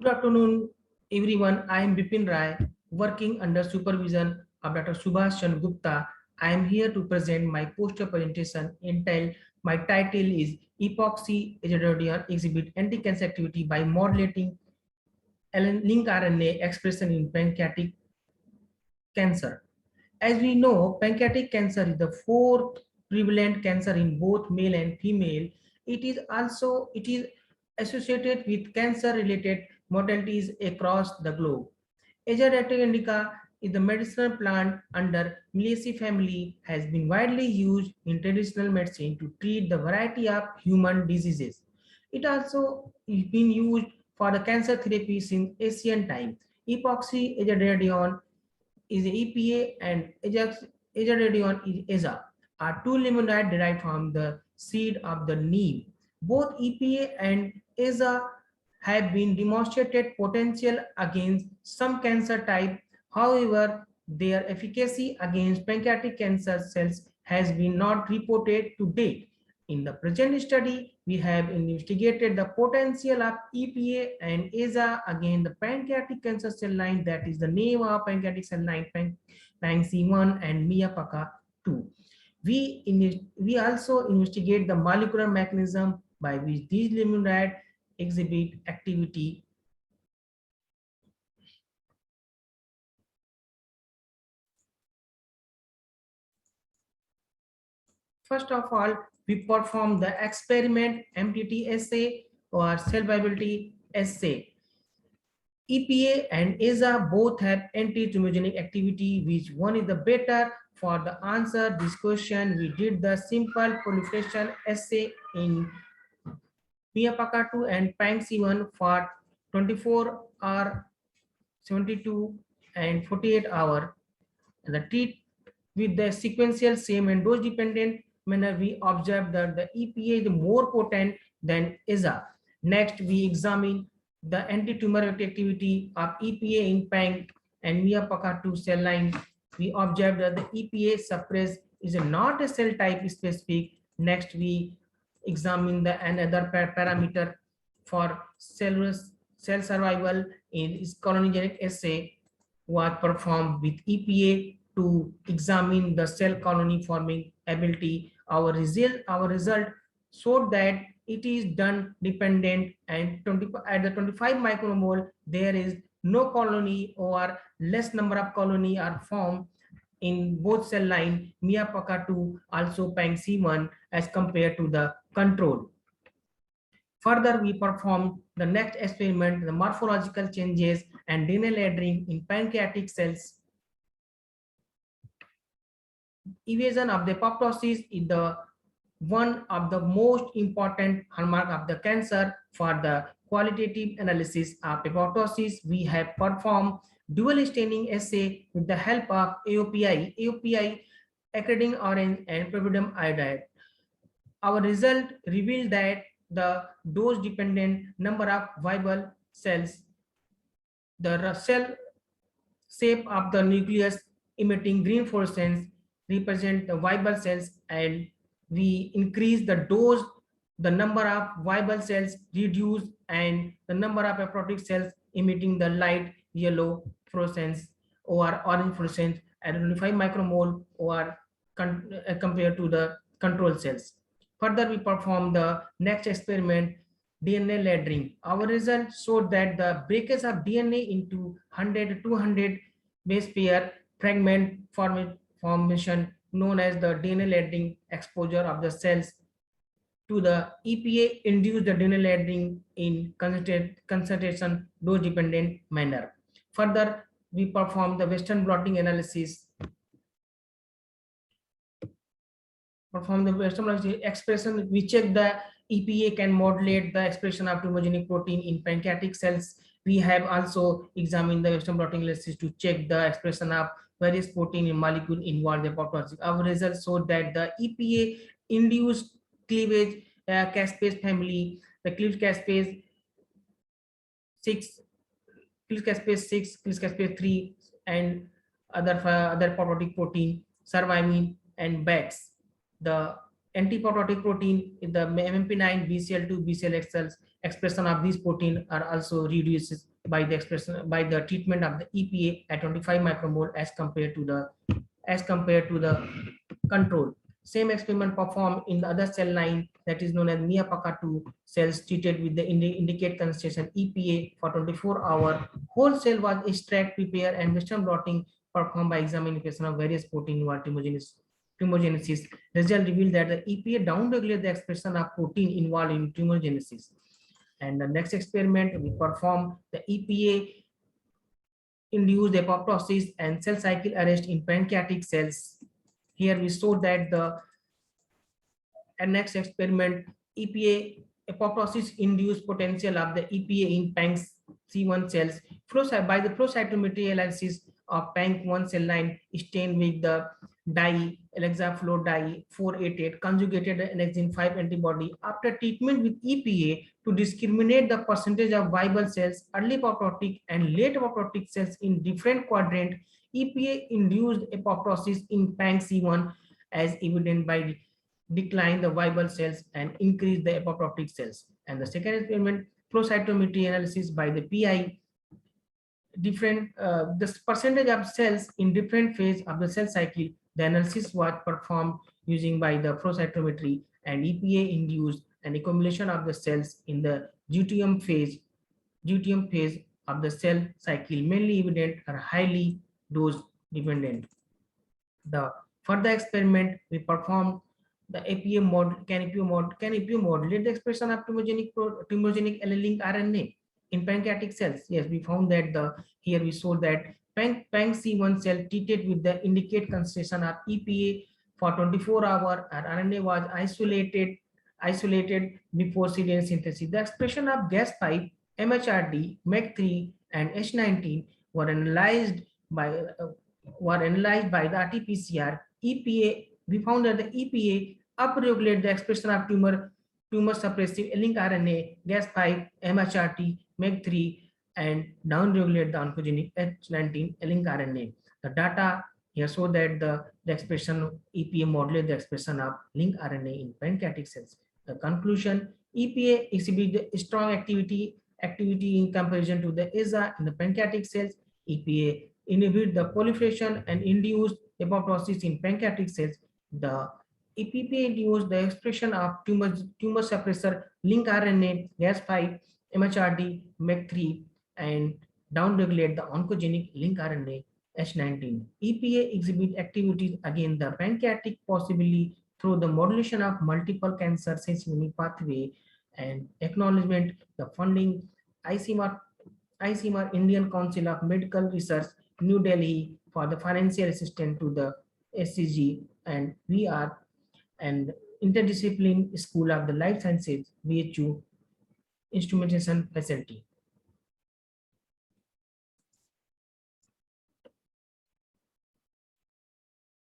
Good afternoon, everyone. I am Bipin Rai, working under supervision of Dr. Subhash Chandra Gupta. I am here to present my poster presentation entitled My title is Epoxy Ejoderion Exhibit Anti-Cancer Activity by Modulating Link RNA Expression in Pancreatic Cancer. As we know, pancreatic cancer is the fourth prevalent cancer in both male and female. It is associated with cancer-related mortalities across the globe. Azadirachta indica is the medicinal plant under Myrtaceae family has been widely used in traditional medicine to treat the variety of human diseases. It also is been used for the cancer therapy since ancient times. Epoxy azadirachta is EPA and Azadirachta is AZA are two limonite derived from the seed of the neem. Both EPA and AZA have been demonstrated potential against some cancer type. However, their efficacy against pancreatic cancer cells has been not reported to date. In the present study, we have investigated the potential of EPA and AZA against the pancreatic cancer cell line, that is the name of pancreatic cell line, PANC1 and MIAPACA2. We also investigate the molecular mechanism by which these limonite exhibit activity. First of all, we perform the experiment MTT assay or cell viability assay. EPA and AZA both have anti-tumorigenic activity. Which one is the better? For the answer this question, we did the simple proliferation assay in MIAPACA2 and PANC1 for 24 hour, 72 and 48 hour. The treat with the sequential same and dose dependent manner, we observe that the EPA is more potent than AZA. Next, we examine the anti-tumor activity of EPA in PANC and MIAPACA2 cell line. We observe that the EPA suppress is not a cell type specific. Next, we examine the another parameter for cell survival in its colonigenic assay was performed with EPA to examine the cell colony forming ability. Our result showed that it is done dependent and at the 25 micromole there is no colony or less number of colony are formed in both cell line MIAPACA2 also PANC1 as compared to the control. Further, we performed the next experiment, the morphological changes and DNA laddering in pancreatic cells. Evasion of the apoptosis is the one of the most important hallmark of the cancer. For the qualitative analysis of apoptosis, we have performed dual staining assay with the help of AOPI, acridine orange and pyridine iodide. Our result revealed that the dose dependent number of viable cells, the cell shape of the nucleus emitting green fluorescence represent the viable cells, and we increase the dose, the number of viable cells reduced and the number of apoptotic cells emitting the light yellow fluorescence or orange fluorescence at 25 micromole or compared to the control cells. Further, we perform the next experiment, DNA laddering. Our results showed that the breakage of DNA into 100 to 200 base pair fragment formation known as the DNA laddering exposure of the cells to the EPA induced the DNA laddering in concentration dose dependent manner. Further, we perform the Western blotting analysis. Expression, we check the EPA can modulate the expression of tumorigenic protein in pancreatic cells. We have also examined the Western blotting analysis to check the expression of various protein in molecule involved in apoptosis. Our results showed that the EPA induced cleavage caspase family, the cleavage caspase 6, cleavage caspase 3, and other apoptotic protein, survivin and BAX. The anti-apoptotic protein in the MMP9, BCL2, BCLX cells expression of these protein are also reduced by the expression by the treatment of the EPA at 25 micromole as compared to the control. Same experiment performed in the other cell line that is known as Miyapaka2 cells treated with the indicate concentration EPA for 24 hours. Whole cell was extract, prepare, and Western blotting performed by examination of various protein involved tumorigenesis. Result revealed that the EPA downregulates the expression of protein involved in tumorigenesis. And the next experiment we performed the EPA induced apoptosis and cell cycle arrest in pancreatic cells. Here we saw that the next experiment EPA apoptosis induced potential of the EPA in PANC C1 cells by the flow cytometry analysis of PANC1 cell line stained with the dye Elexaflow dye 488 conjugated annexin 5 antibody after treatment with EPA to discriminate the percentage of viable cells, early apoptotic and late apoptotic cells in different quadrant. EPA induced apoptosis in PANC C1 as evident by decline the viable cells and increase the apoptotic cells. And the second experiment, flow cytometry analysis by the PI, the percentage of cells in different phase of the cell cycle. The analysis was performed using by the flow cytometry, and EPA induced an accumulation of the cells in the luteum phase of the cell cycle, mainly evident or highly dose dependent. The further experiment we performed the APA model, can APA modulate the expression of tumorigenic allelic RNA in pancreatic cells? Yes, we found that here we saw that PANC C1 cell treated with the indicate concentration of EPA for 24 hours and RNA was isolated before serial synthesis. The expression of gas pipe, MHRD, MEC3, and H19 were analyzed by the RT-PCR. EPA, we found that the EPA upregulate the expression of tumor suppressive allelic RNA, gas pipe, MHRT, MEC3, and downregulate the oncogenic H19 allelic RNA. The data here show that the expression of EPA modulate the expression of link RNA in pancreatic cells. The conclusion: EPA exhibit strong activity in comparison to the ESA in the pancreatic cells. EPA inhibit the proliferation and induce apoptosis in pancreatic cells. The EPA induce the expression of tumor suppressor link RNA, gas pipe, MHRD, MEC3, and downregulate the oncogenic link RNA H19. EPA exhibit activities against the pancreatic, possibly through the modulation of multiple cancer sensitive pathway, and acknowledgement the funding ICMR Indian Council of Medical Research, New Delhi, for the financial assistance to the SCG and VR and Interdisciplinary School of the Life Sciences VHU instrumentation facility.